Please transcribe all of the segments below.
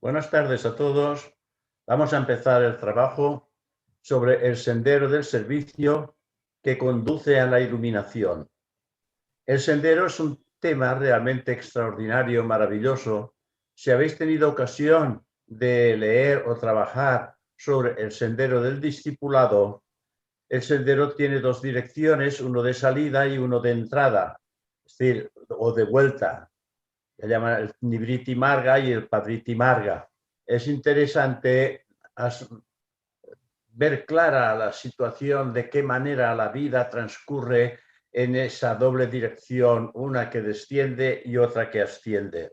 Buenas tardes a todos. Vamos a empezar el trabajo sobre el sendero del servicio que conduce a la iluminación. El sendero es un tema realmente extraordinario, maravilloso. Si habéis tenido ocasión de leer o trabajar sobre el sendero del discipulado, el sendero tiene dos direcciones, uno de salida y uno de entrada, es decir, o de vuelta. Se llama el Nivriti Marga y el Padriti Marga. Es interesante ver clara la situación, de qué manera la vida transcurre en esa doble dirección, una que desciende y otra que asciende.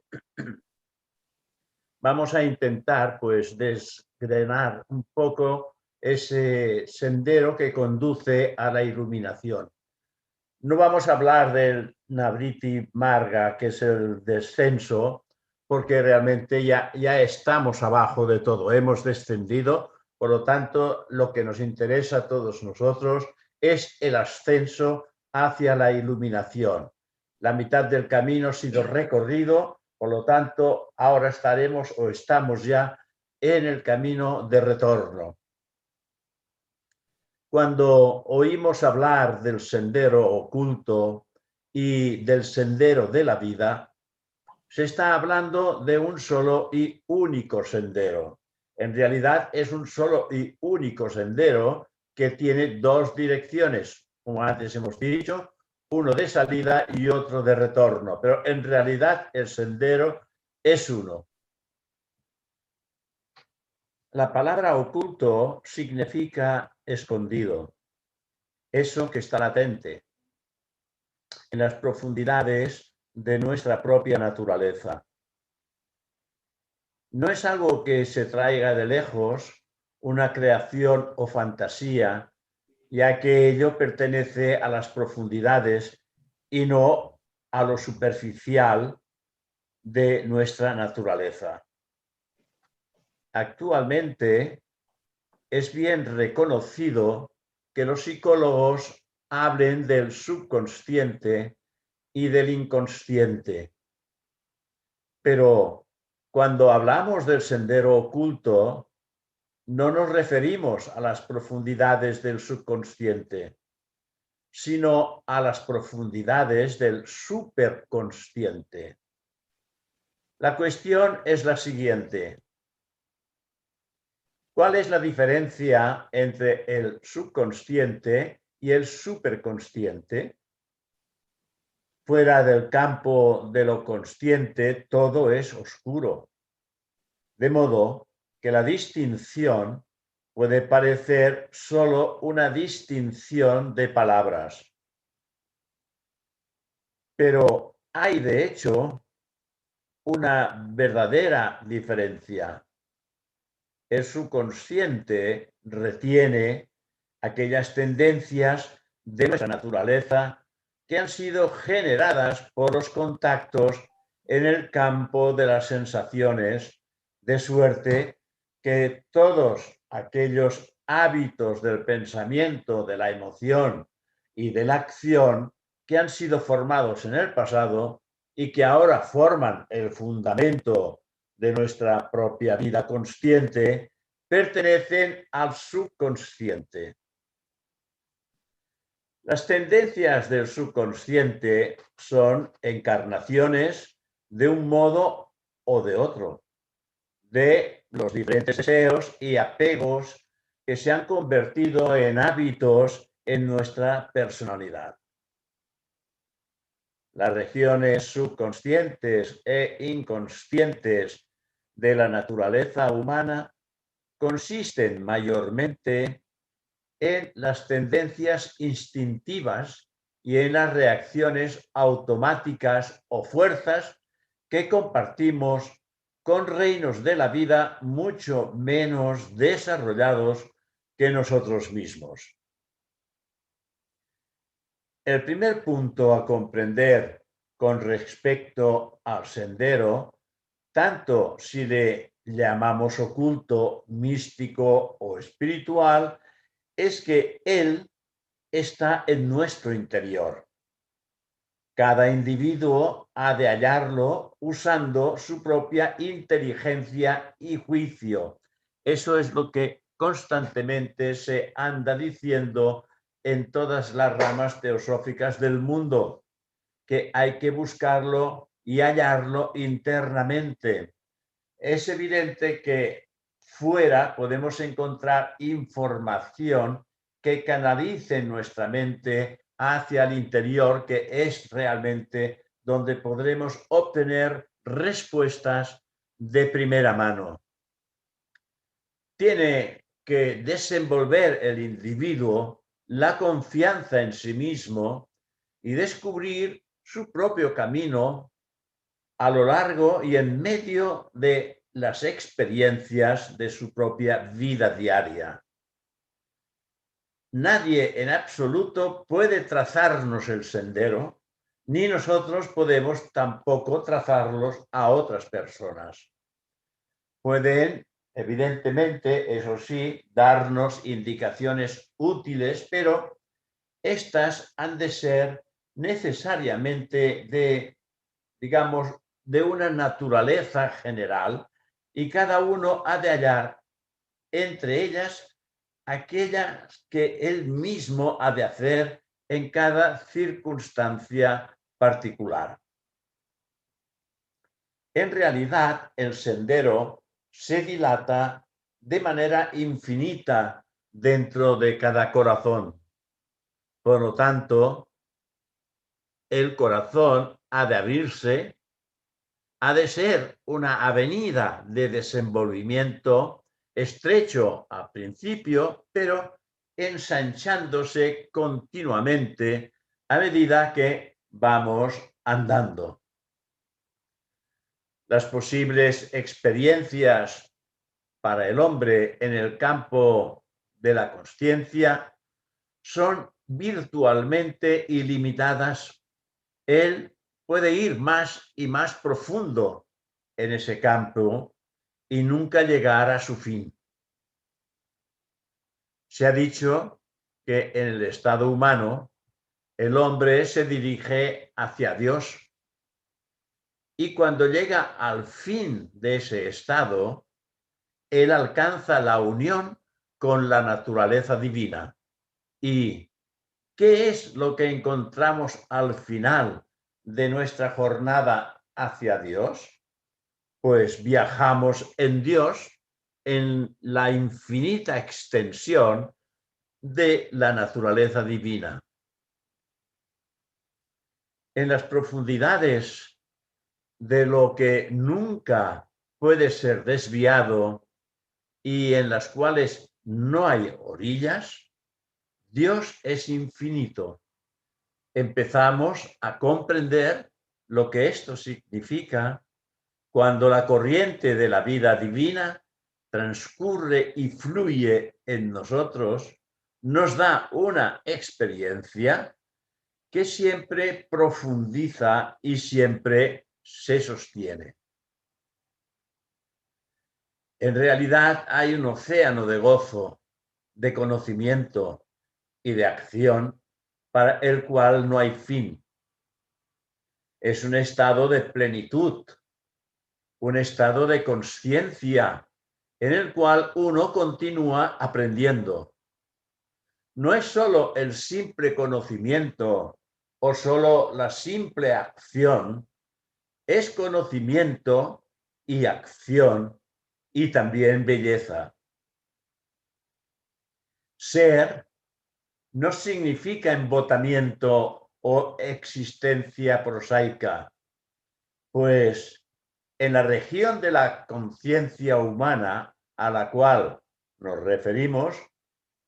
Vamos a intentar, pues, desgranar un poco ese sendero que conduce a la iluminación. No vamos a hablar del Navriti Marga, que es el descenso, porque realmente ya estamos abajo de todo, hemos descendido. Por lo tanto, lo que nos interesa a todos nosotros es el ascenso hacia la iluminación. La mitad del camino ha sido recorrido, por lo tanto, ahora estaremos o estamos ya en el camino de retorno. Cuando oímos hablar del sendero oculto y del sendero de la vida, se está hablando de un solo y único sendero. En realidad es un solo y único sendero que tiene dos direcciones, como antes hemos dicho, uno de salida y otro de retorno, pero en realidad el sendero es uno. La palabra oculto significa escondido, eso que está latente en las profundidades de nuestra propia naturaleza. No es algo que se traiga de lejos, una creación o fantasía, ya que ello pertenece a las profundidades y no a lo superficial de nuestra naturaleza. Actualmente es bien reconocido que los psicólogos hablen del subconsciente y del inconsciente. Pero cuando hablamos del sendero oculto, no nos referimos a las profundidades del subconsciente, sino a las profundidades del superconsciente. La cuestión es la siguiente. ¿Cuál es la diferencia entre el subconsciente y el superconsciente? Fuera del campo de lo consciente, todo es oscuro. De modo que la distinción puede parecer solo una distinción de palabras. Pero hay, de hecho, una verdadera diferencia. El subconsciente retiene aquellas tendencias de nuestra naturaleza que han sido generadas por los contactos en el campo de las sensaciones, de suerte que todos aquellos hábitos del pensamiento, de la emoción y de la acción que han sido formados en el pasado y que ahora forman el fundamento de nuestra propia vida consciente, pertenecen al subconsciente. Las tendencias del subconsciente son encarnaciones de un modo o de otro, de los diferentes deseos y apegos que se han convertido en hábitos en nuestra personalidad. Las regiones subconscientes e inconscientes de la naturaleza humana consisten mayormente en las tendencias instintivas y en las reacciones automáticas o fuerzas que compartimos con reinos de la vida mucho menos desarrollados que nosotros mismos. El primer punto a comprender con respecto al sendero, tanto si le llamamos oculto, místico o espiritual, es que él está en nuestro interior. Cada individuo ha de hallarlo usando su propia inteligencia y juicio. Eso es lo que constantemente se anda diciendo en todas las ramas teosóficas del mundo, que hay que buscarlo y hallarlo internamente. Es evidente que fuera podemos encontrar información que canalice nuestra mente hacia el interior, que es realmente donde podremos obtener respuestas de primera mano. Tiene que desenvolver el individuo la confianza en sí mismo y descubrir su propio camino a lo largo y en medio de las experiencias de su propia vida diaria. Nadie en absoluto puede trazarnos el sendero, ni nosotros podemos tampoco trazarlos a otras personas. Pueden, evidentemente, eso sí, darnos indicaciones útiles, pero estas han de ser necesariamente de, digamos, de una naturaleza general, y cada uno ha de hallar entre ellas aquellas que él mismo ha de hacer en cada circunstancia particular. En realidad, el sendero se dilata de manera infinita dentro de cada corazón. Por lo tanto, el corazón ha de abrirse, ha de ser una avenida de desenvolvimiento estrecho al principio, pero ensanchándose continuamente a medida que vamos andando. Las posibles experiencias para el hombre en el campo de la consciencia son virtualmente ilimitadas. Él puede ir más y más profundo en ese campo y nunca llegar a su fin. Se ha dicho que en el estado humano el hombre se dirige hacia Dios, y cuando llega al fin de ese estado, él alcanza la unión con la naturaleza divina. ¿Y qué es lo que encontramos al final de nuestra jornada hacia Dios? Pues viajamos en Dios, en la infinita extensión de la naturaleza divina. En las profundidades de lo que nunca puede ser desviado y en las cuales no hay orillas, Dios es infinito. Empezamos a comprender lo que esto significa cuando la corriente de la vida divina transcurre y fluye en nosotros, nos da una experiencia que siempre profundiza y siempre se sostiene. En realidad hay un océano de gozo, de conocimiento y de acción para el cual no hay fin. Es un estado de plenitud, un estado de conciencia en el cual uno continúa aprendiendo. No es solo el simple conocimiento o solo la simple acción, es conocimiento y acción y también belleza. Ser no significa embotamiento o existencia prosaica, pues en la región de la conciencia humana a la cual nos referimos,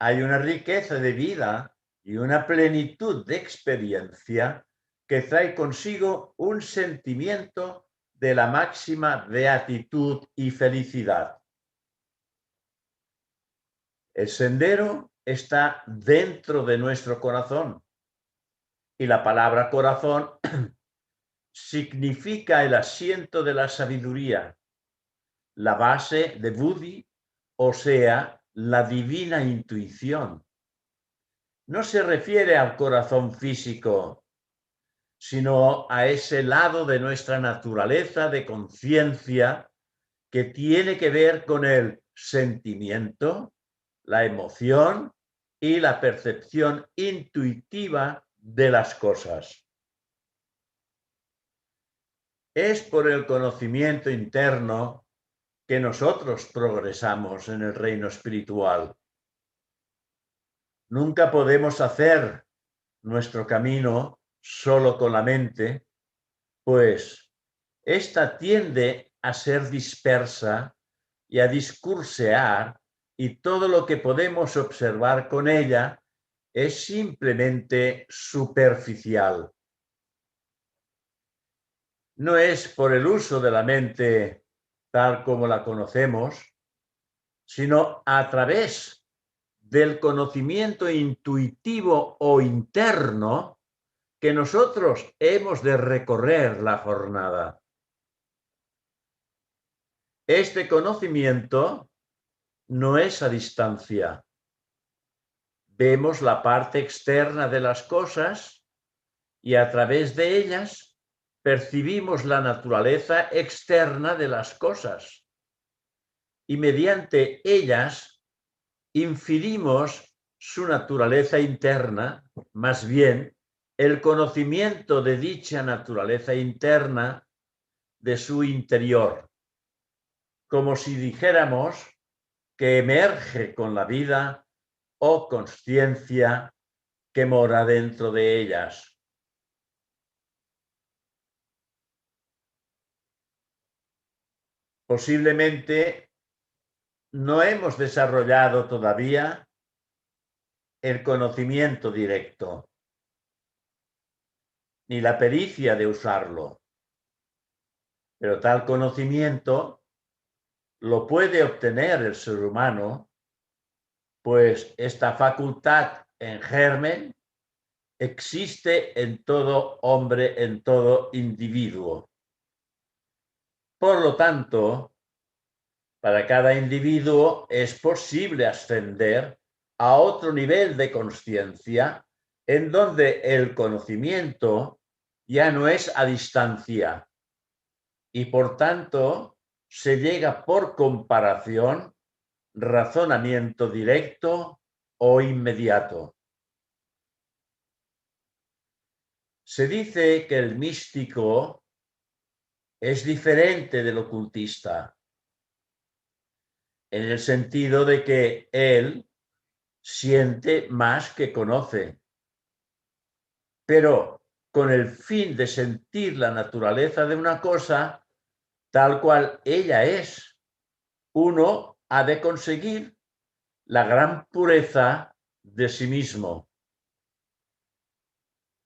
hay una riqueza de vida y una plenitud de experiencia que trae consigo un sentimiento de la máxima beatitud y felicidad. El sendero está dentro de nuestro corazón, y la palabra corazón significa el asiento de la sabiduría, la base de Buddhi, o sea, la divina intuición. No se refiere al corazón físico, sino a ese lado de nuestra naturaleza de conciencia que tiene que ver con el sentimiento, la emoción y la percepción intuitiva de las cosas. Es por el conocimiento interno que nosotros progresamos en el reino espiritual. Nunca podemos hacer nuestro camino solo con la mente, pues esta tiende a ser dispersa y a discursear, y todo lo que podemos observar con ella es simplemente superficial. No es por el uso de la mente tal como la conocemos, sino a través del conocimiento intuitivo o interno que nosotros hemos de recorrer la jornada. Este conocimiento no es a distancia. Vemos la parte externa de las cosas y a través de ellas percibimos la naturaleza externa de las cosas. Y mediante ellas inferimos su naturaleza interna, más bien el conocimiento de dicha naturaleza interna de su interior, como si dijéramos que emerge con la vida o consciencia que mora dentro de ellas. Posiblemente no hemos desarrollado todavía el conocimiento directo, ni la pericia de usarlo, pero tal conocimiento lo puede obtener el ser humano, pues esta facultad en germen existe en todo hombre, en todo individuo. Por lo tanto, para cada individuo es posible ascender a otro nivel de conciencia en donde el conocimiento ya no es a distancia y por tanto se llega por comparación, razonamiento directo o inmediato. Se dice que el místico es diferente del ocultista, en el sentido de que él siente más que conoce, pero con el fin de sentir la naturaleza de una cosa tal cual ella es. Uno ha de conseguir la gran pureza de sí mismo.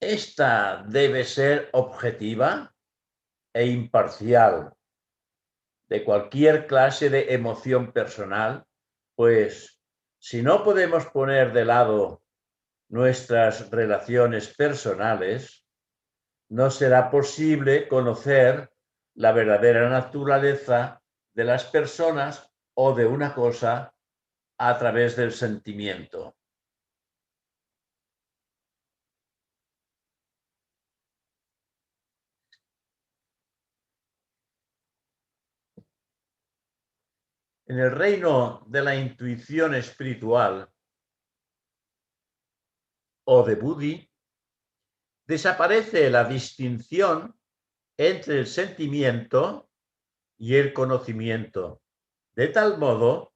Esta debe ser objetiva e imparcial de cualquier clase de emoción personal, pues si no podemos poner de lado nuestras relaciones personales, no será posible conocer la verdadera naturaleza de las personas o de una cosa a través del sentimiento. En el reino de la intuición espiritual o de Buddhi, desaparece la distinción entre el sentimiento y el conocimiento, de tal modo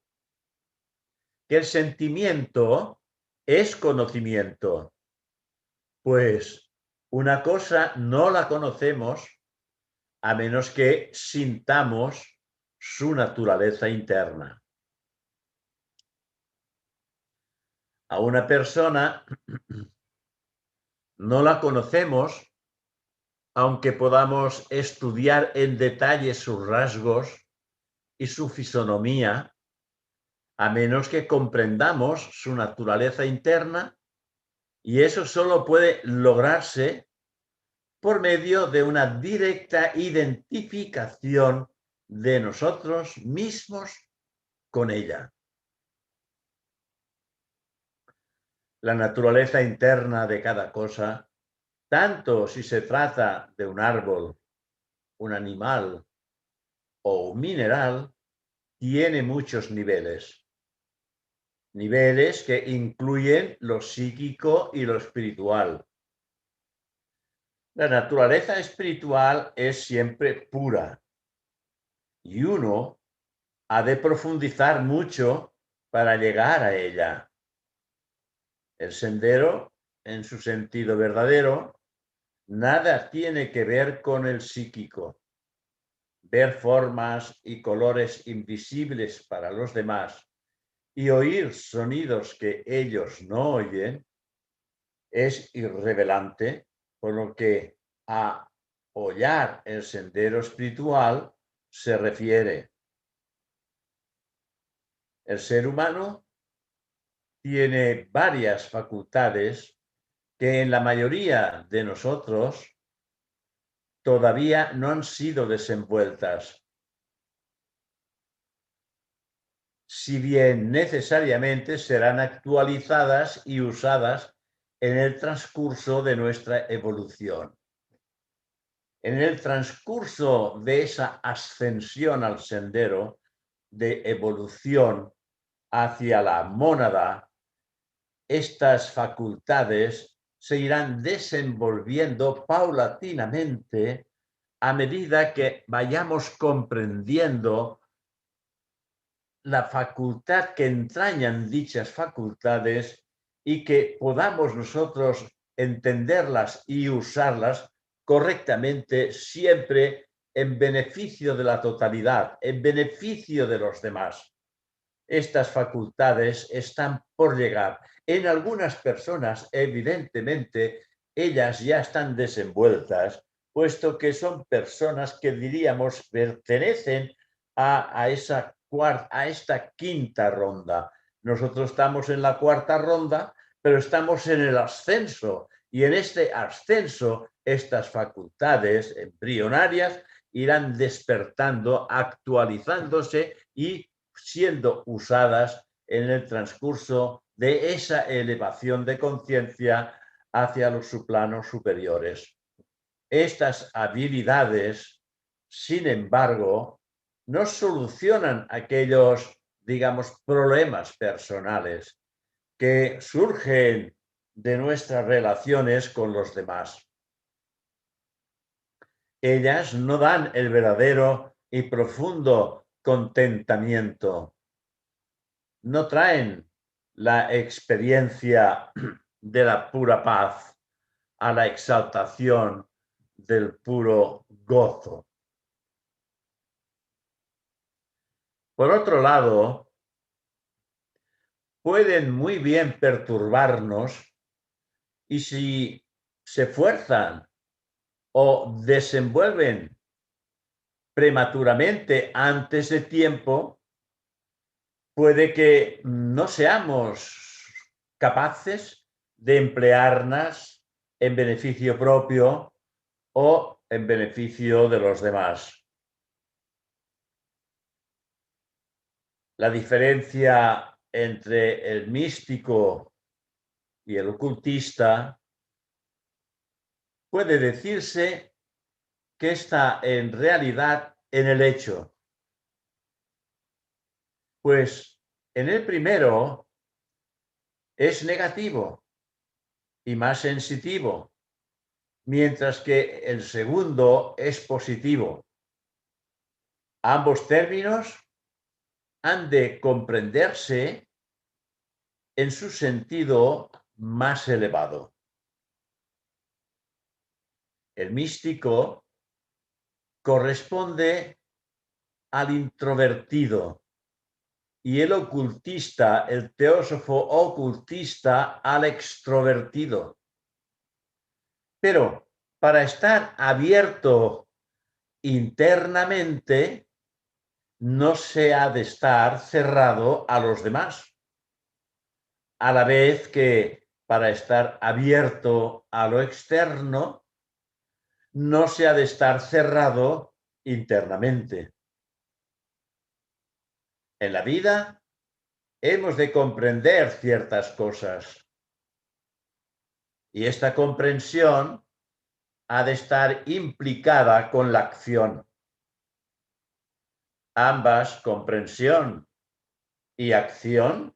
que el sentimiento es conocimiento, pues una cosa no la conocemos a menos que sintamos su naturaleza interna. A una persona no la conocemos aunque podamos estudiar en detalle sus rasgos y su fisonomía, a menos que comprendamos su naturaleza interna, y eso solo puede lograrse por medio de una directa identificación de nosotros mismos con ella. La naturaleza interna de cada cosa tanto si se trata de un árbol, un animal o un mineral, tiene muchos niveles. Niveles que incluyen lo psíquico y lo espiritual. La naturaleza espiritual es siempre pura y uno ha de profundizar mucho para llegar a ella. El sendero, en su sentido verdadero, nada tiene que ver con el psíquico. Ver formas y colores invisibles para los demás y oír sonidos que ellos no oyen es irrelevante, por lo que a hollar el sendero espiritual se refiere. El ser humano tiene varias facultades que en la mayoría de nosotros todavía no han sido desenvueltas, si bien necesariamente serán actualizadas y usadas en el transcurso de nuestra evolución. En el transcurso de esa ascensión al sendero de evolución hacia la mónada, estas facultades se irán desenvolviendo paulatinamente a medida que vayamos comprendiendo la facultad que entrañan dichas facultades y que podamos nosotros entenderlas y usarlas correctamente, siempre en beneficio de la totalidad, en beneficio de los demás. Estas facultades están por llegar. En algunas personas, evidentemente, ellas ya están desenvueltas, puesto que son personas que diríamos pertenecen a esta quinta ronda. Nosotros estamos en la cuarta ronda, pero estamos en el ascenso, y en este ascenso estas facultades embrionarias irán despertando, actualizándose y siendo usadas en el transcurso de esa elevación de conciencia hacia los planos superiores. Estas habilidades, sin embargo, no solucionan aquellos, digamos, problemas personales que surgen de nuestras relaciones con los demás. Ellas no dan el verdadero y profundo contentamiento, no traen la experiencia de la pura paz a la exaltación del puro gozo. Por otro lado, pueden muy bien perturbarnos y si se fuerzan o desenvuelven prematuramente antes de tiempo, puede que no seamos capaces de emplearlas en beneficio propio o en beneficio de los demás. La diferencia entre el místico y el ocultista puede decirse que está en realidad en el hecho. Pues en el primero es negativo y más sensitivo, mientras que el segundo es positivo. Ambos términos han de comprenderse en su sentido más elevado. El místico corresponde al introvertido y el ocultista, el teósofo ocultista, al extrovertido. Pero para estar abierto internamente, no se ha de estar cerrado a los demás, a la vez que para estar abierto a lo externo, no se ha de estar cerrado internamente. En la vida hemos de comprender ciertas cosas y esta comprensión ha de estar implicada con la acción. Ambas, comprensión y acción,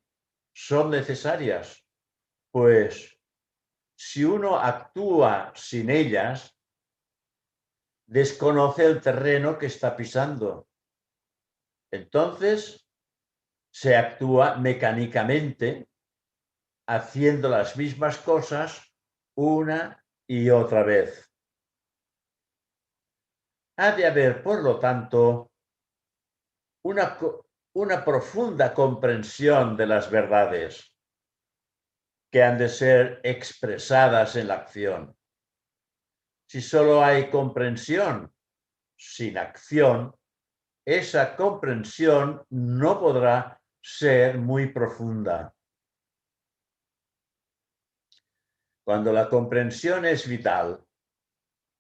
son necesarias, pues si uno actúa sin ellas, desconoce el terreno que está pisando. Entonces, se actúa mecánicamente, haciendo las mismas cosas una y otra vez. Ha de haber, por lo tanto, una profunda comprensión de las verdades que han de ser expresadas en la acción. Si solo hay comprensión sin acción, esa comprensión no podrá ser muy profunda. Cuando la comprensión es vital,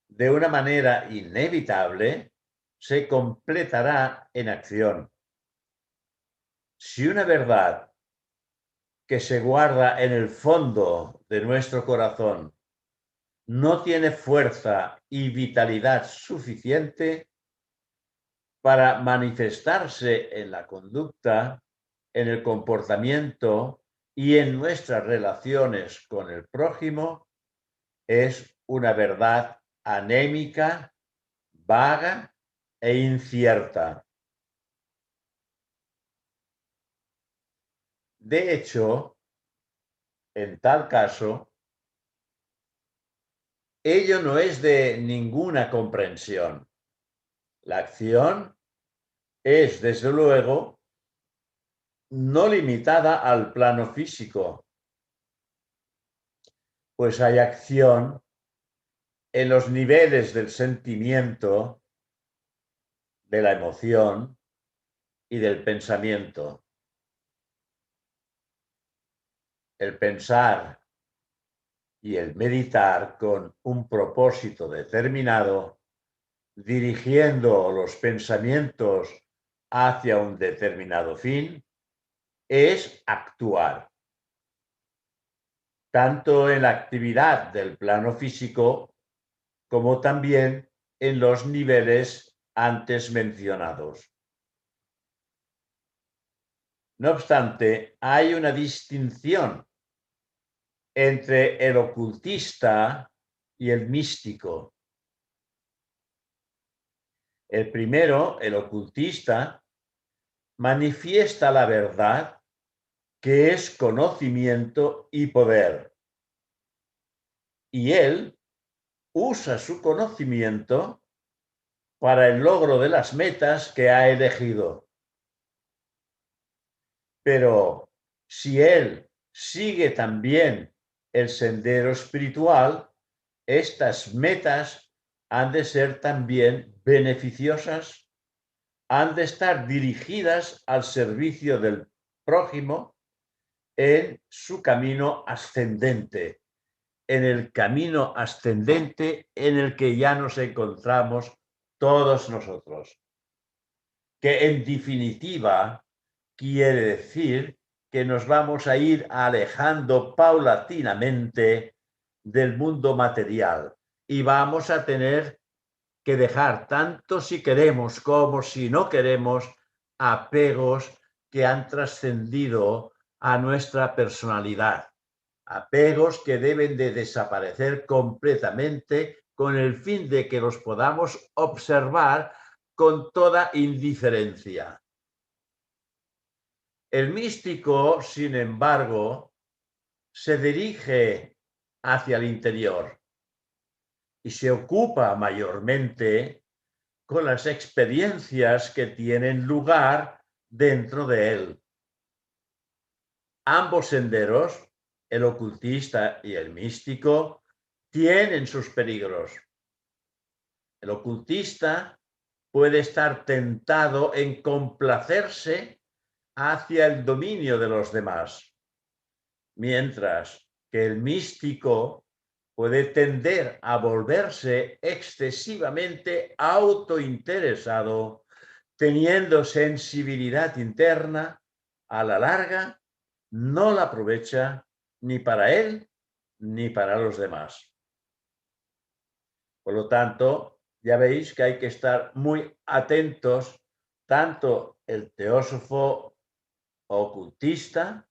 de una manera inevitable, se completará en acción. Si una verdad que se guarda en el fondo de nuestro corazón no tiene fuerza y vitalidad suficiente para manifestarse en la conducta, en el comportamiento y en nuestras relaciones con el prójimo, es una verdad anémica, vaga e incierta. De hecho, en tal caso, ello no es de ninguna comprensión. La acción es, desde luego, no limitada al plano físico, pues hay acción en los niveles del sentimiento, de la emoción y del pensamiento. El pensar y el meditar con un propósito determinado, dirigiendo los pensamientos hacia un determinado fin, es actuar, tanto en la actividad del plano físico como también en los niveles antes mencionados. No obstante, hay una distinción entre el ocultista y el místico. El primero, el ocultista, manifiesta la verdad, que es conocimiento y poder. Y él usa su conocimiento para el logro de las metas que ha elegido. Pero si él sigue también el sendero espiritual, estas metas han de ser también beneficiosas, han de estar dirigidas al servicio del prójimo en su camino ascendente, en el camino ascendente en el que ya nos encontramos todos nosotros, que en definitiva quiere decir que nos vamos a ir alejando paulatinamente del mundo material y vamos a tener que dejar, tanto si queremos como si no queremos, apegos que han trascendido a nuestra personalidad, apegos que deben de desaparecer completamente con el fin de que los podamos observar con toda indiferencia. El místico, sin embargo, se dirige hacia el interior y se ocupa mayormente con las experiencias que tienen lugar dentro de él. Ambos senderos, el ocultista y el místico, tienen sus peligros. El ocultista puede estar tentado en complacerse hacia el dominio de los demás, mientras que el místico puede tender a volverse excesivamente autointeresado, teniendo sensibilidad interna, a la larga no la aprovecha ni para él ni para los demás. Por lo tanto, ya veis que hay que estar muy atentos, tanto el teósofo ocultista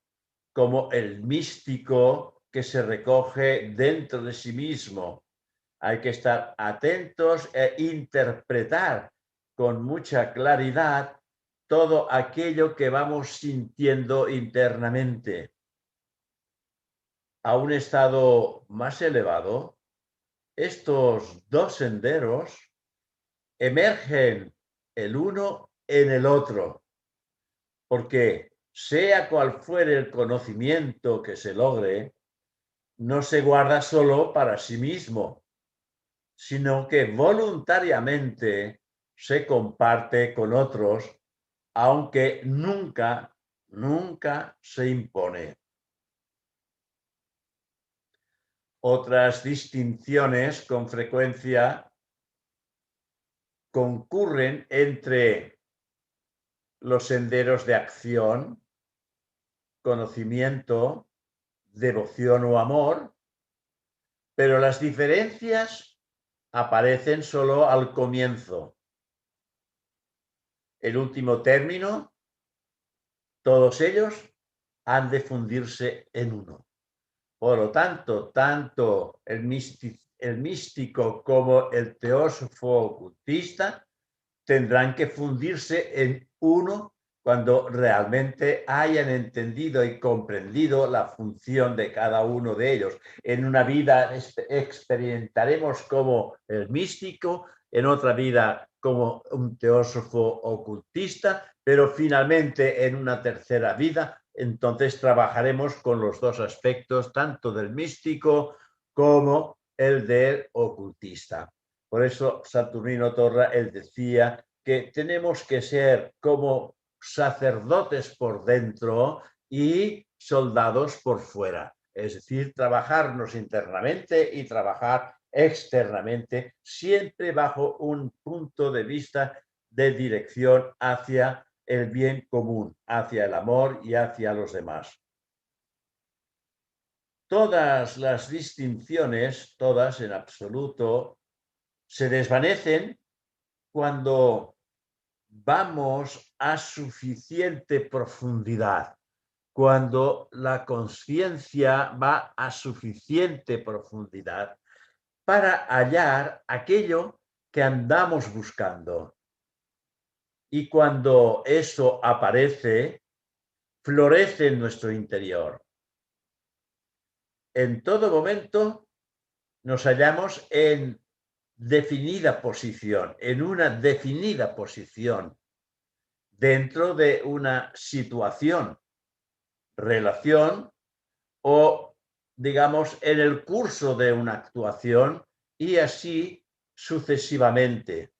como el místico que se recoge dentro de sí mismo. Hay que estar atentos e interpretar con mucha claridad todo aquello que vamos sintiendo internamente. A un estado más elevado, estos dos senderos emergen el uno en el otro, porque sea cual fuere el conocimiento que se logre, no se guarda solo para sí mismo, sino que voluntariamente se comparte con otros, aunque nunca se impone. Otras distinciones con frecuencia concurren entre los senderos de acción, conocimiento, devoción o amor, pero las diferencias aparecen solo al comienzo. El último término, todos ellos han de fundirse en uno. Por lo tanto, tanto el místico como el teósofo ocultista tendrán que fundirse en uno cuando realmente hayan entendido y comprendido la función de cada uno de ellos. En una vida experimentaremos como el místico, en otra vida como un teósofo ocultista, pero finalmente en una tercera vida, entonces trabajaremos con los dos aspectos, tanto del místico como el del ocultista. Por eso Saturnino Torra, él decía que tenemos que ser como sacerdotes por dentro y soldados por fuera. Es decir, trabajarnos internamente y trabajar externamente, siempre bajo un punto de vista de dirección hacia el bien común, hacia el amor y hacia los demás. Todas las distinciones, todas en absoluto, se desvanecen cuando vamos a suficiente profundidad, cuando la conciencia va a suficiente profundidad para hallar aquello que andamos buscando. Y cuando eso aparece, florece en nuestro interior. En todo momento nos hallamos en definida posición, en una definida posición dentro de una situación, relación o, digamos, en el curso de una actuación y así sucesivamente.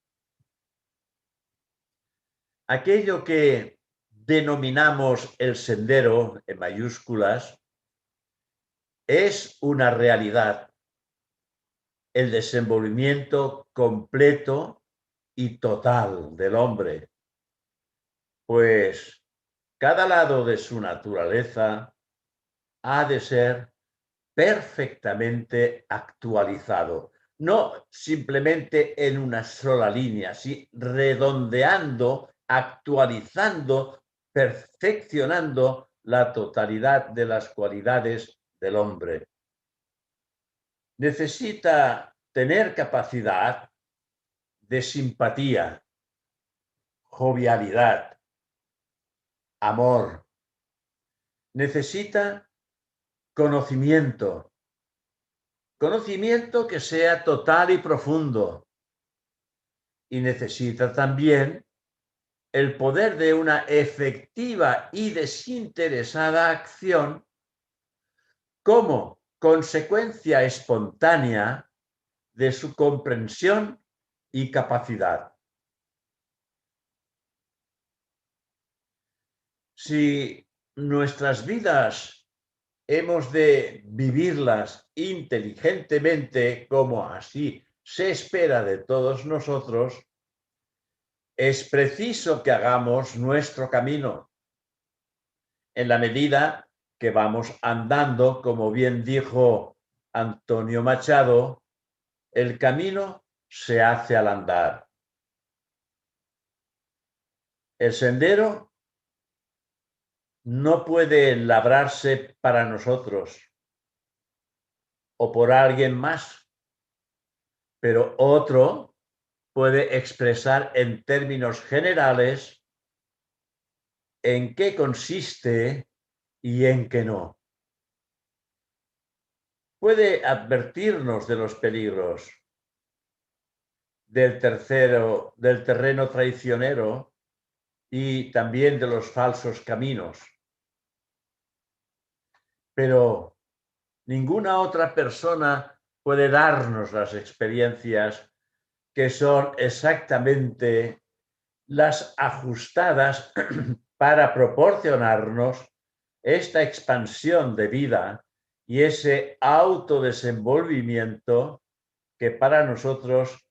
Aquello que denominamos el sendero en mayúsculas es una realidad, el desenvolvimiento completo y total del hombre, pues cada lado de su naturaleza ha de ser perfectamente actualizado, no simplemente en una sola línea, sino redondeando, actualizando, perfeccionando la totalidad de las cualidades del hombre. Necesita tener capacidad de simpatía, jovialidad, amor. Necesita conocimiento, conocimiento que sea total y profundo. Y necesita también el poder de una efectiva y desinteresada acción como consecuencia espontánea de su comprensión y capacidad. Si nuestras vidas hemos de vivirlas inteligentemente, como así se espera de todos nosotros, es preciso que hagamos nuestro camino en la medida que vamos andando, como bien dijo Antonio Machado, el camino se hace al andar. El sendero no puede labrarse para nosotros o por alguien más, pero otro puede expresar en términos generales en qué consiste y en qué no. Puede advertirnos de los peligros del terreno traicionero y también de los falsos caminos. Pero ninguna otra persona puede darnos las experiencias que son exactamente las ajustadas para proporcionarnos esta expansión de vida y ese autodesenvolvimiento que para nosotros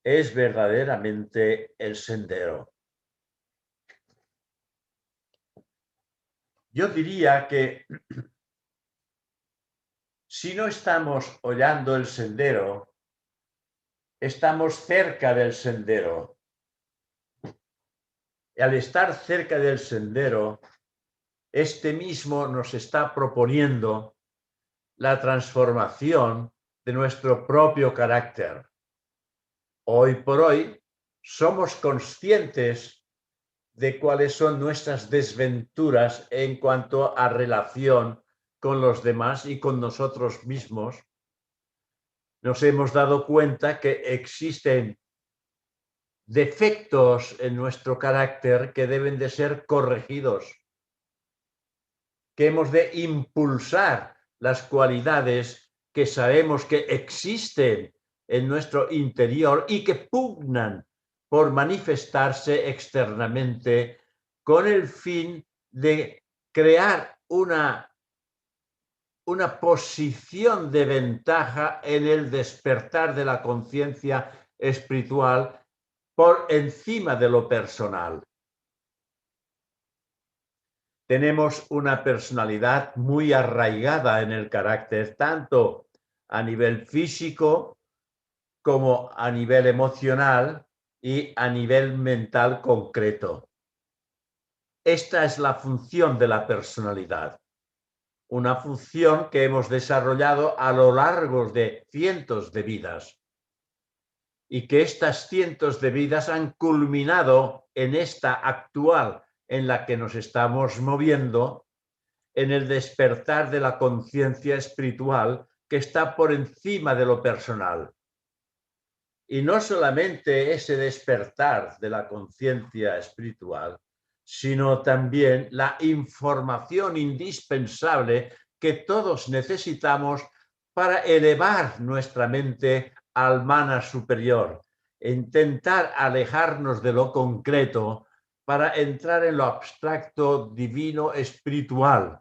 es verdaderamente el sendero. Yo diría que si no estamos hollando el sendero, estamos cerca del sendero. Y al estar cerca del sendero, este mismo nos está proponiendo la transformación de nuestro propio carácter. Hoy por hoy somos conscientes de cuáles son nuestras desventuras en cuanto a relación con los demás y con nosotros mismos. Nos hemos dado cuenta que existen defectos en nuestro carácter que deben de ser corregidos, que hemos de impulsar las cualidades que sabemos que existen en nuestro interior y que pugnan por manifestarse externamente con el fin de crear una posición de ventaja en el despertar de la conciencia espiritual por encima de lo personal. Tenemos una personalidad muy arraigada en el carácter, tanto a nivel físico como a nivel emocional y a nivel mental concreto. Esta es la función de la personalidad, una función que hemos desarrollado a lo largo de cientos de vidas y que estas cientos de vidas han culminado en esta actual en la que nos estamos moviendo, en el despertar de la conciencia espiritual que está por encima de lo personal. Y no solamente ese despertar de la conciencia espiritual, sino también la información indispensable que todos necesitamos para elevar nuestra mente al mana superior, intentar alejarnos de lo concreto para entrar en lo abstracto, divino, espiritual,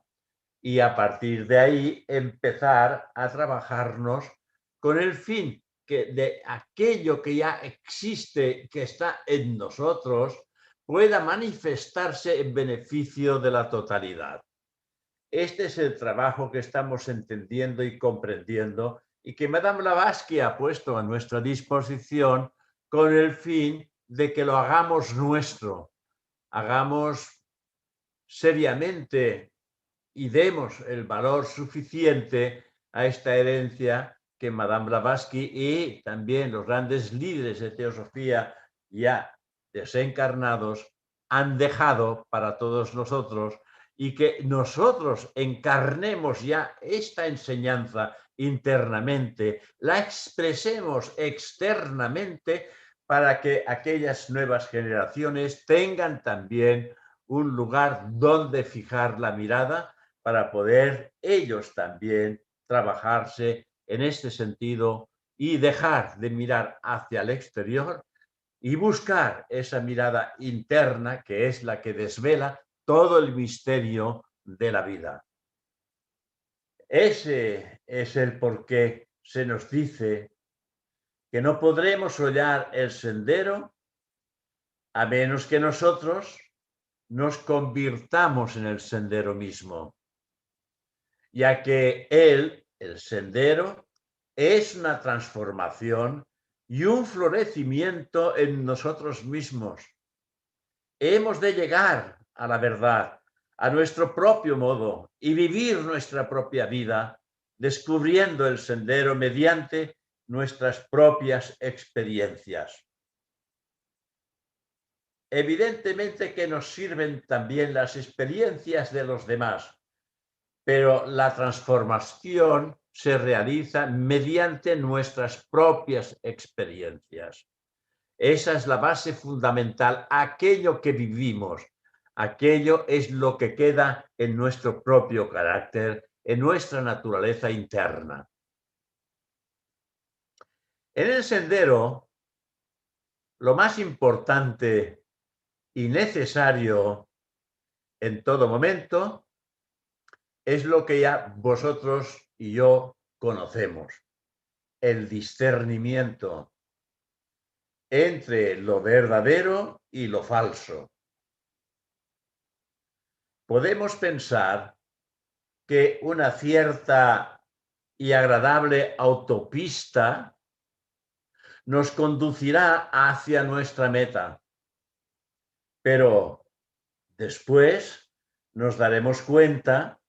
y a partir de ahí empezar a trabajarnos con el fin que de aquello que ya existe, que está en nosotros, pueda manifestarse en beneficio de la totalidad. Este es el trabajo que estamos entendiendo y comprendiendo y que Madame Blavatsky ha puesto a nuestra disposición con el fin de que lo hagamos nuestro, hagamos seriamente y demos el valor suficiente a esta herencia que Madame Blavatsky y también los grandes líderes de teosofía ya desencarnados han dejado para todos nosotros, y que nosotros encarnemos ya esta enseñanza internamente, la expresemos externamente para que aquellas nuevas generaciones tengan también un lugar donde fijar la mirada para poder ellos también trabajarse en este sentido y dejar de mirar hacia el exterior y buscar esa mirada interna que es la que desvela todo el misterio de la vida. Ese es el por qué se nos dice que no podremos hollar el sendero a menos que nosotros nos convirtamos en el sendero mismo, ya que el sendero, es una transformación y un florecimiento en nosotros mismos. Hemos de llegar a la verdad, a nuestro propio modo y vivir nuestra propia vida, descubriendo el sendero mediante nuestras propias experiencias. Evidentemente que nos sirven también las experiencias de los demás, pero la transformación se realiza mediante nuestras propias experiencias. Esa es la base fundamental. Aquello que vivimos, aquello es lo que queda en nuestro propio carácter, en nuestra naturaleza interna. En el sendero, lo más importante y necesario en todo momento es lo que ya vosotros y yo conocemos, el discernimiento entre lo verdadero y lo falso. Podemos pensar que una cierta y agradable autopista nos conducirá hacia nuestra meta, pero después nos daremos cuenta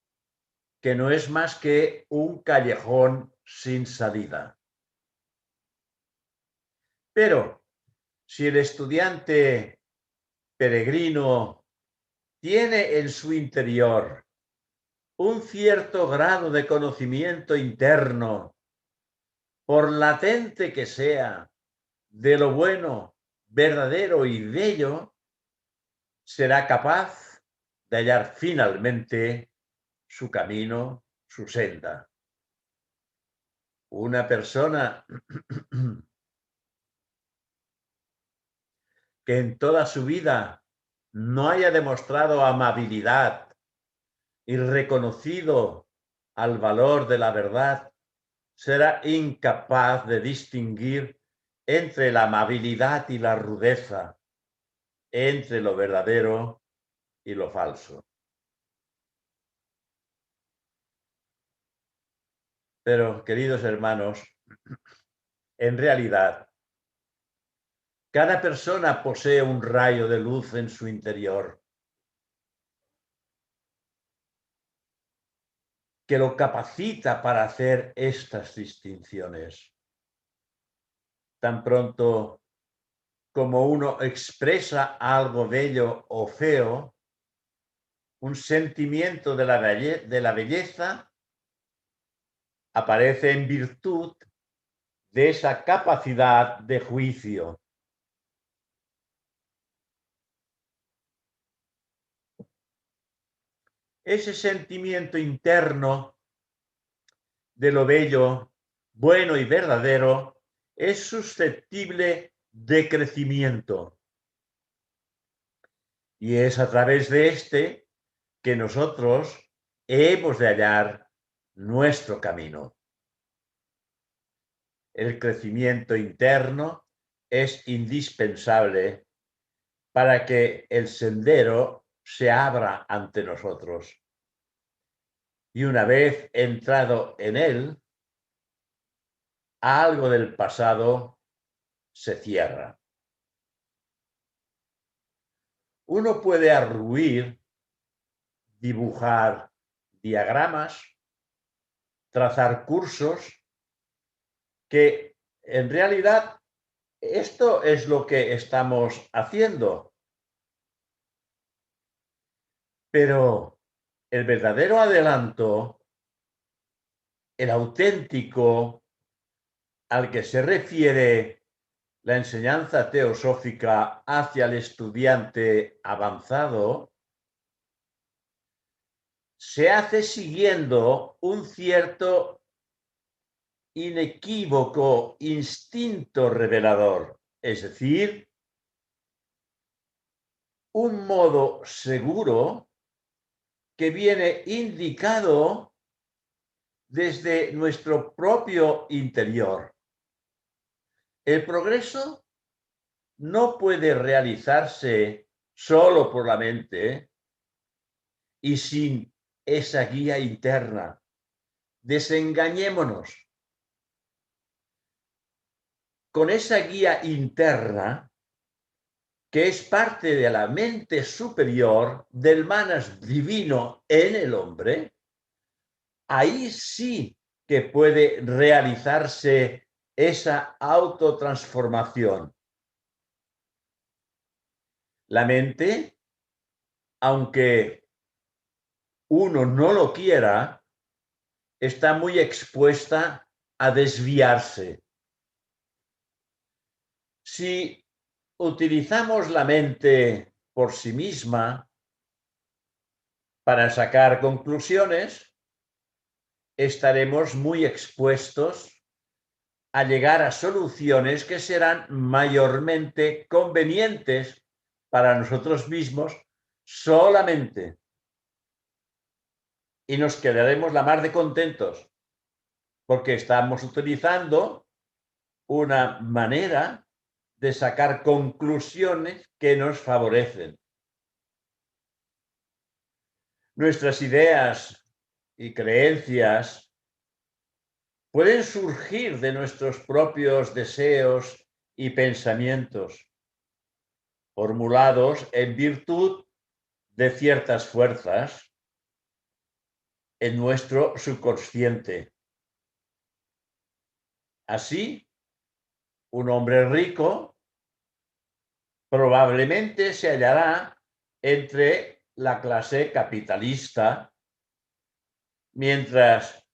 que no es más que un callejón sin salida. Pero si el estudiante peregrino tiene en su interior un cierto grado de conocimiento interno, por latente que sea, de lo bueno, verdadero y bello, será capaz de hallar finalmente su camino, su senda. Una persona que en toda su vida no haya demostrado amabilidad y reconocido al valor de la verdad, será incapaz de distinguir entre la amabilidad y la rudeza, entre lo verdadero y lo falso. Pero, queridos hermanos, en realidad, cada persona posee un rayo de luz en su interior que lo capacita para hacer estas distinciones. Tan pronto como uno expresa algo bello o feo, un sentimiento de la belleza aparece en virtud de esa capacidad de juicio. Ese sentimiento interno de lo bello, bueno y verdadero es susceptible de crecimiento. Y es a través de este que nosotros hemos de hallar nuestro camino. El crecimiento interno es indispensable para que el sendero se abra ante nosotros. Y una vez entrado en él, algo del pasado se cierra. Uno puede arruir, dibujar diagramas, trazar cursos, que en realidad esto es lo que estamos haciendo. Pero el verdadero adelanto, el auténtico, al que se refiere la enseñanza teosófica hacia el estudiante avanzado, se hace siguiendo un cierto inequívoco instinto revelador, es decir, un modo seguro que viene indicado desde nuestro propio interior. El progreso no puede realizarse solo por la mente y sin esa guía interna. Desengañémonos. con esa guía interna que es parte de la mente superior del manas divino en el hombre, ahí sí que puede realizarse esa autotransformación. La mente, aunque uno no lo quiera, está muy expuesta a desviarse. Si utilizamos la mente por sí misma para sacar conclusiones, estaremos muy expuestos a llegar a soluciones que serán mayormente convenientes para nosotros mismos solamente. Y nos quedaremos la mar de contentos porque estamos utilizando una manera de sacar conclusiones que nos favorecen. Nuestras ideas y creencias pueden surgir de nuestros propios deseos y pensamientos, formulados en virtud de ciertas fuerzas en nuestro subconsciente. Así, un hombre rico probablemente se hallará entre la clase capitalista, mientras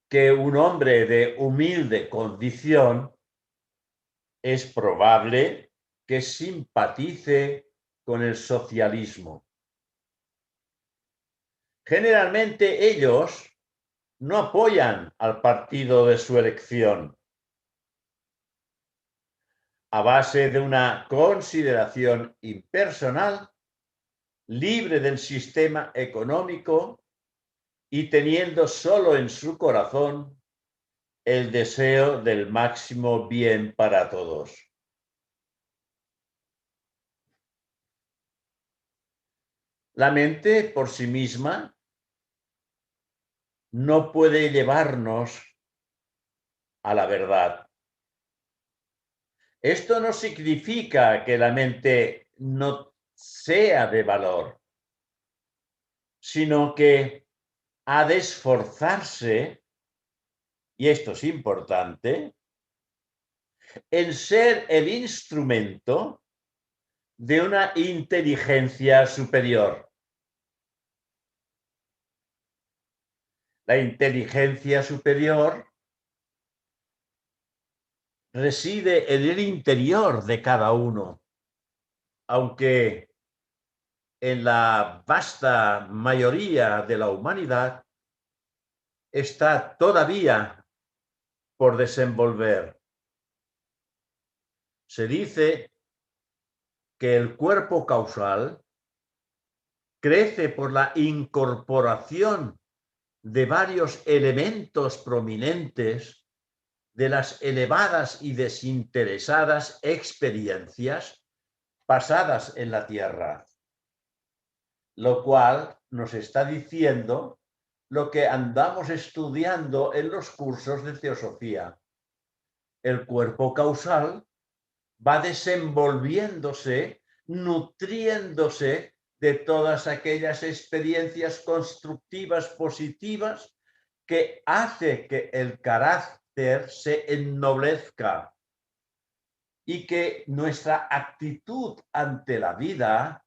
que un hombre de humilde condición es probable que simpatice con el socialismo. Generalmente ellos no apoyan al partido de su elección, a base de una consideración impersonal, libre del sistema económico y teniendo solo en su corazón el deseo del máximo bien para todos. La mente por sí misma no puede llevarnos a la verdad. Esto no significa que la mente no sea de valor, sino que ha de esforzarse, y esto es importante, en ser el instrumento de una inteligencia superior. La inteligencia superior reside en el interior de cada uno, aunque en la vasta mayoría de la humanidad está todavía por desenvolver. Se dice que el cuerpo causal crece por la incorporación de varios elementos prominentes de las elevadas y desinteresadas experiencias pasadas en la Tierra, lo cual nos está diciendo lo que andamos estudiando en los cursos de teosofía. El cuerpo causal va desenvolviéndose, nutriéndose de todas aquellas experiencias constructivas positivas que hace que el carácter se ennoblezca y que nuestra actitud ante la vida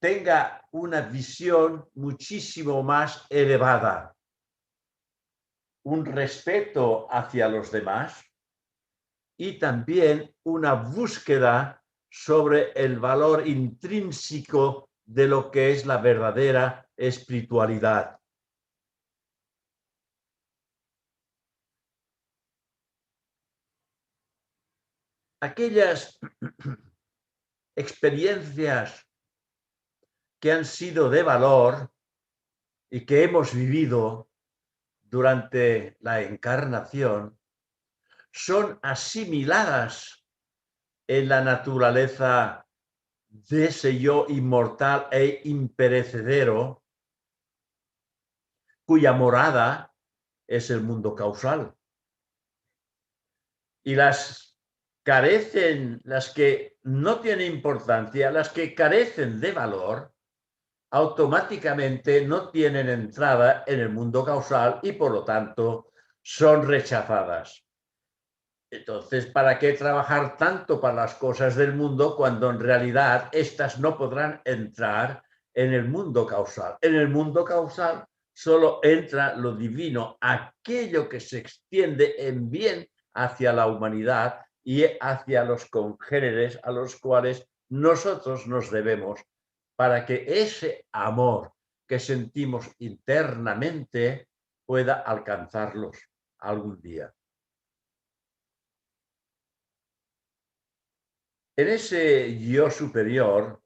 tenga una visión muchísimo más elevada, un respeto hacia los demás y también una búsqueda sobre el valor intrínseco de lo que es la verdadera espiritualidad. Aquellas experiencias que han sido de valor y que hemos vivido durante la encarnación son asimiladas en la naturaleza de ese yo inmortal e imperecedero, cuya morada es el mundo causal. Y las carecen, las que no tienen importancia, las que carecen de valor, automáticamente no tienen entrada en el mundo causal y por lo tanto son rechazadas. Entonces, ¿para qué trabajar tanto para las cosas del mundo cuando en realidad estas no podrán entrar en el mundo causal? En el mundo causal solo entra lo divino, aquello que se extiende en bien hacia la humanidad y hacia los congéneres a los cuales nosotros nos debemos, para que ese amor que sentimos internamente pueda alcanzarlos algún día. En ese yo superior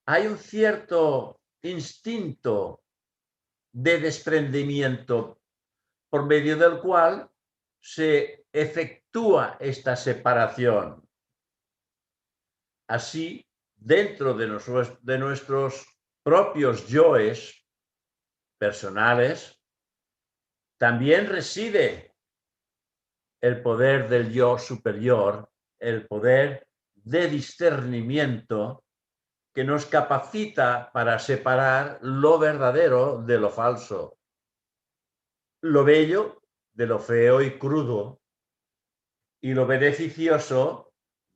hay un cierto instinto de desprendimiento por medio del cual se efectúa esta separación. Así, dentro de nuestros propios yoes personales, también reside el poder del yo superior, el poder de discernimiento que nos capacita para separar lo verdadero de lo falso, lo bello de lo feo y crudo, y lo beneficioso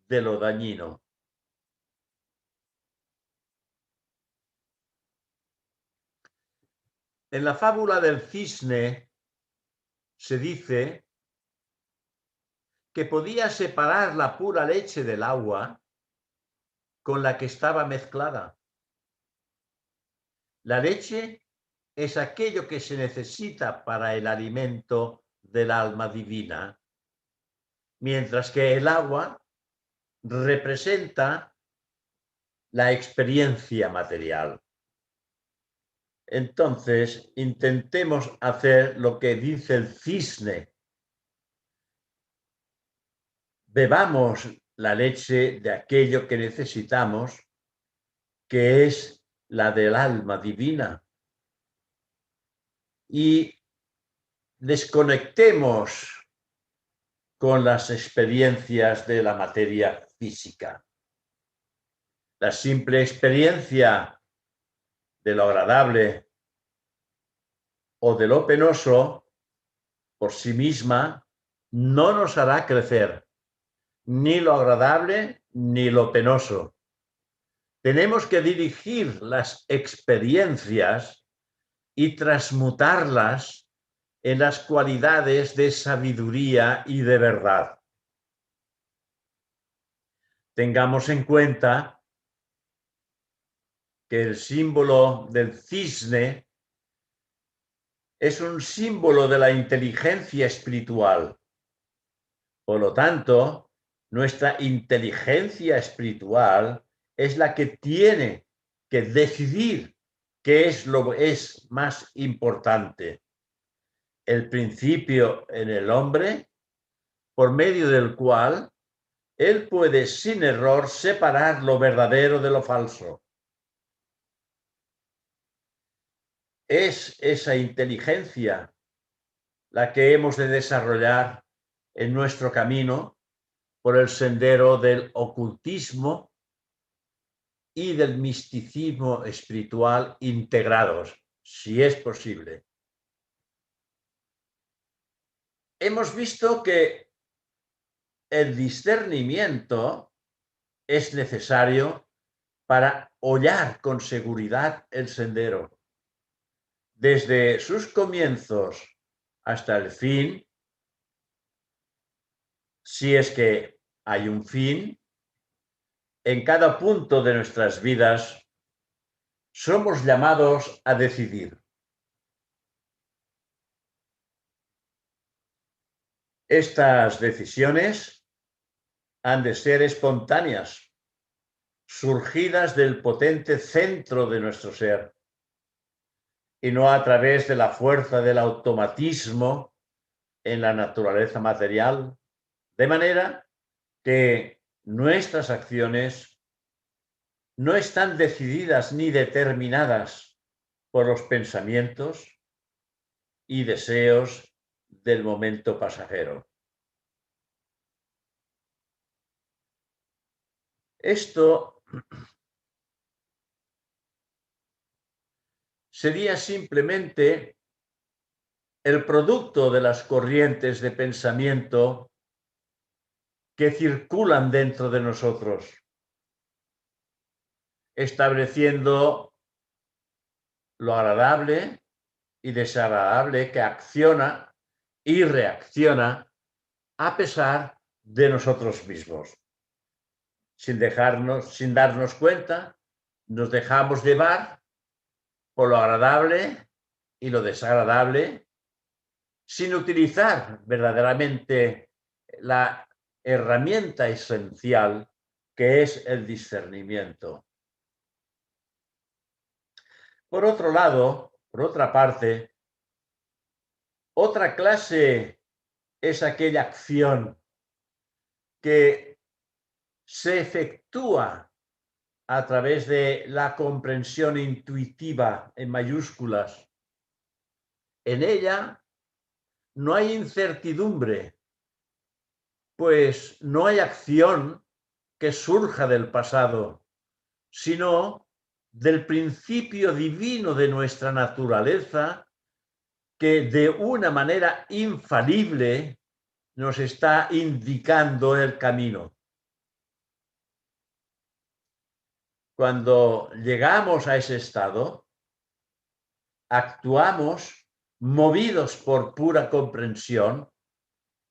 de lo dañino. En la fábula del cisne se dice que podía separar la pura leche del agua con la que estaba mezclada. La leche es aquello que se necesita para el alimento del alma divina, mientras que el agua representa la experiencia material. Entonces, intentemos hacer lo que dice el cisne. Bebamos la leche de aquello que necesitamos, que es la del alma divina. Y desconectemos con las experiencias de la materia física. La simple experiencia de lo agradable o de lo penoso por sí misma no nos hará crecer, ni lo agradable ni lo penoso. Tenemos que dirigir las experiencias y transmutarlas en las cualidades de sabiduría y de verdad. Tengamos en cuenta que el símbolo del cisne es un símbolo de la inteligencia espiritual. Por lo tanto, nuestra inteligencia espiritual es la que tiene que decidir qué es lo que es más importante. El principio en el hombre, por medio del cual él puede sin error separar lo verdadero de lo falso. Es esa inteligencia la que hemos de desarrollar en nuestro camino por el sendero del ocultismo y del misticismo espiritual integrados, si es posible. Hemos visto que el discernimiento es necesario para hollar con seguridad el sendero. Desde sus comienzos hasta el fin, si es que hay un fin, en cada punto de nuestras vidas somos llamados a decidir. Estas decisiones han de ser espontáneas, surgidas del potente centro de nuestro ser, y no a través de la fuerza del automatismo en la naturaleza material, de manera que nuestras acciones no están decididas ni determinadas por los pensamientos y deseos del momento pasajero. Esto sería simplemente el producto de las corrientes de pensamiento que circulan dentro de nosotros, estableciendo lo agradable y desagradable que acciona y reacciona a pesar de nosotros mismos. Sin darnos cuenta, nos dejamos llevar por lo agradable y lo desagradable, sin utilizar verdaderamente la herramienta esencial que es el discernimiento. Por otro lado, por otra parte, otra clase es aquella acción que se efectúa a través de la comprensión intuitiva en mayúsculas. En ella no hay incertidumbre, pues no hay acción que surja del pasado, sino del principio divino de nuestra naturaleza, que de una manera infalible nos está indicando el camino. Cuando llegamos a ese estado, actuamos movidos por pura comprensión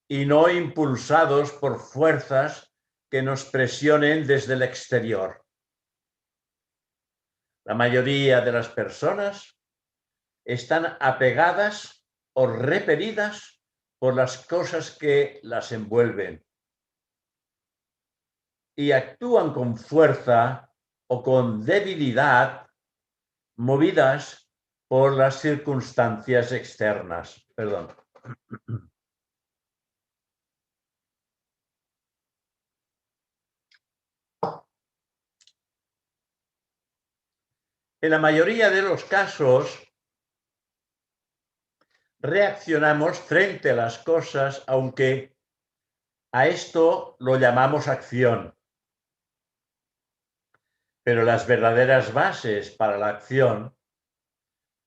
y no impulsados por fuerzas que nos presionen desde el exterior. La mayoría de las personas están apegadas o repelidas por las cosas que las envuelven y actúan con fuerza o con debilidad, movidas por las circunstancias externas. Perdón. En la mayoría de los casos, reaccionamos frente a las cosas, aunque a esto lo llamamos acción. Pero las verdaderas bases para la acción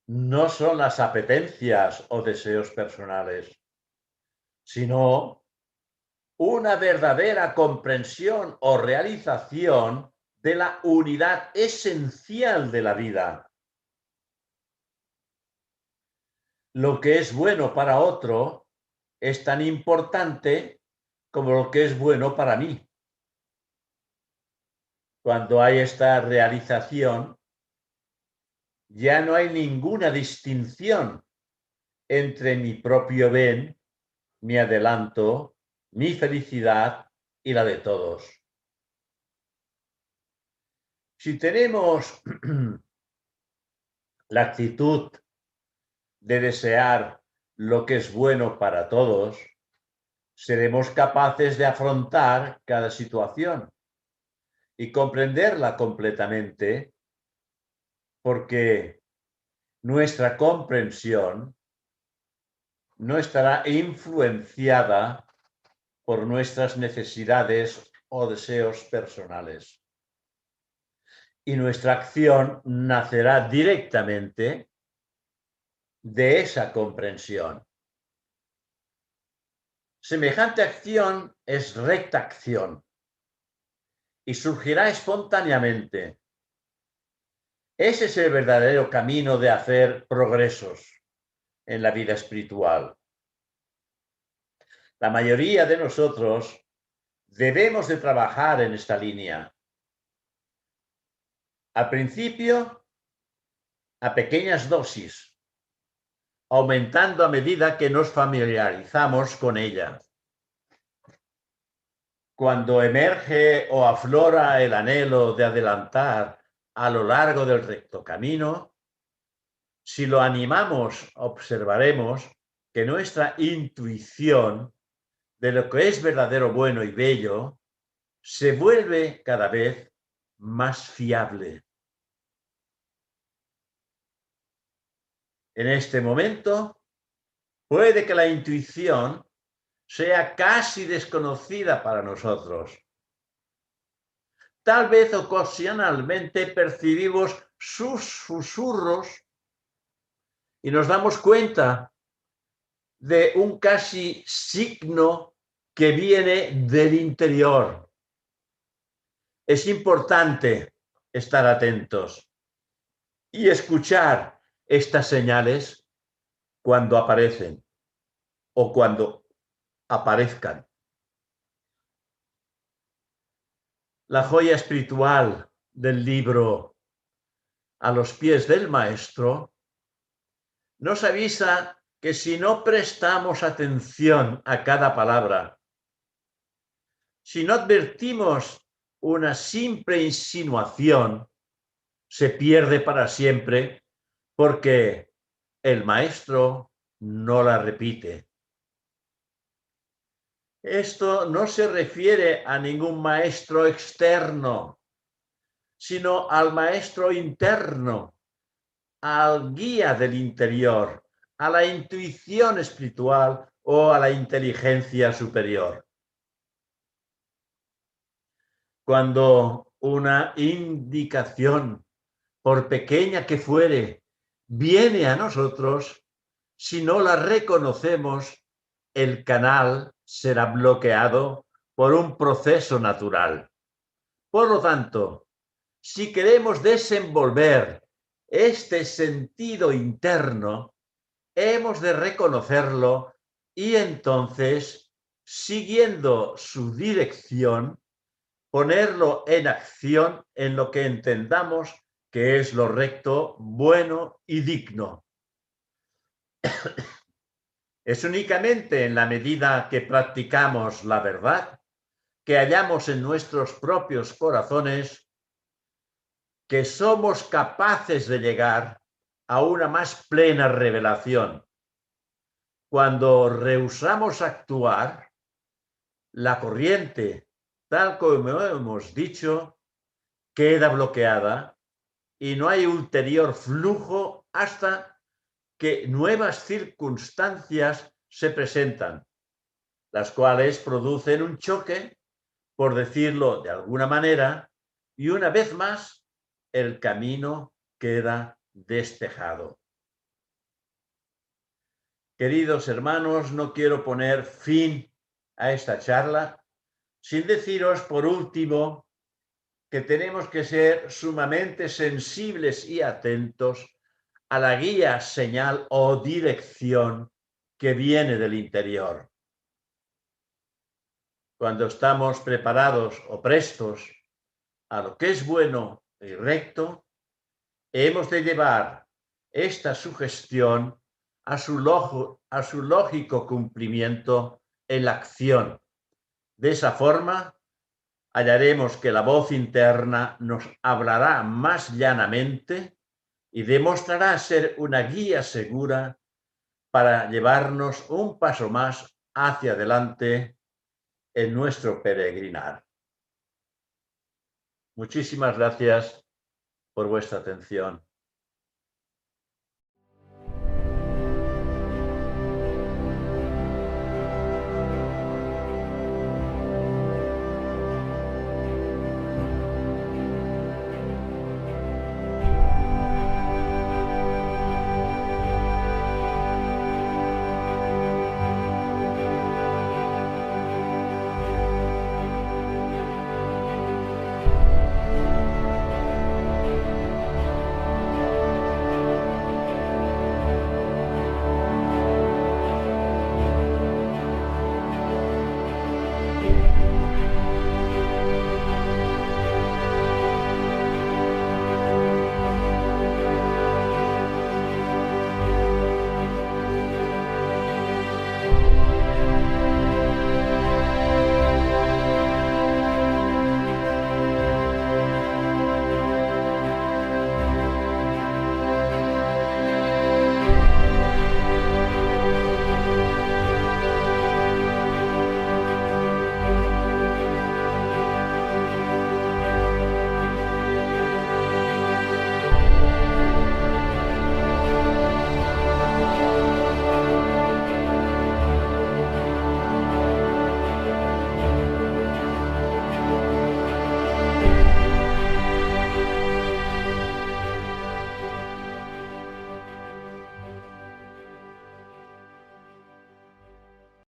no son las apetencias o deseos personales, sino una verdadera comprensión o realización de la unidad esencial de la vida. Lo que es bueno para otro es tan importante como lo que es bueno para mí. Cuando hay esta realización, ya no hay ninguna distinción entre mi propio bien, mi adelanto, mi felicidad y la de todos. Si tenemos la actitud de desear lo que es bueno para todos, seremos capaces de afrontar cada situación y comprenderla completamente, porque nuestra comprensión no estará influenciada por nuestras necesidades o deseos personales. Y nuestra acción nacerá directamente de esa comprensión. Semejante acción es recta acción y surgirá espontáneamente. Ese es el verdadero camino de hacer progresos en la vida espiritual. La mayoría de nosotros debemos de trabajar en esta línea. Al principio, a pequeñas dosis, aumentando a medida que nos familiarizamos con ella. Cuando emerge o aflora el anhelo de adelantar a lo largo del recto camino, si lo animamos, observaremos que nuestra intuición de lo que es verdadero, bueno y bello se vuelve cada vez más fiable. En este momento, puede que la intuición sea casi desconocida para nosotros, tal vez ocasionalmente percibimos sus susurros y nos damos cuenta de un casi signo que viene del interior. Es importante estar atentos y escuchar estas señales cuando aparecen o cuando aparezcan. La joya espiritual del libro A los pies del maestro nos avisa que si no prestamos atención a cada palabra, si no advertimos una simple insinuación, se pierde para siempre porque el maestro no la repite. Esto no se refiere a ningún maestro externo, sino al maestro interno, al guía del interior, a la intuición espiritual o a la inteligencia superior. Cuando una indicación, por pequeña que fuere, viene a nosotros, si no la reconocemos, el canal será bloqueado por un proceso natural. Por lo tanto, si queremos desenvolver este sentido interno, hemos de reconocerlo y entonces, siguiendo su dirección, ponerlo en acción en lo que entendamos que es lo recto, bueno y digno. Es únicamente en la medida que practicamos la verdad, que hallamos en nuestros propios corazones, que somos capaces de llegar a una más plena revelación. Cuando rehusamos actuar, la corriente, tal como hemos dicho, queda bloqueada y no hay ulterior flujo hasta que nuevas circunstancias se presentan, las cuales producen un choque, por decirlo de alguna manera, y una vez más el camino queda despejado. Queridos hermanos, no quiero poner fin a esta charla sin deciros, por último, que tenemos que ser sumamente sensibles y atentos a la guía, señal o dirección que viene del interior. Cuando estamos preparados o prestos a lo que es bueno y recto, hemos de llevar esta sugestión a su lógico cumplimiento en la acción. De esa forma, hallaremos que la voz interna nos hablará más llanamente y demostrará ser una guía segura para llevarnos un paso más hacia adelante en nuestro peregrinar. Muchísimas gracias por vuestra atención.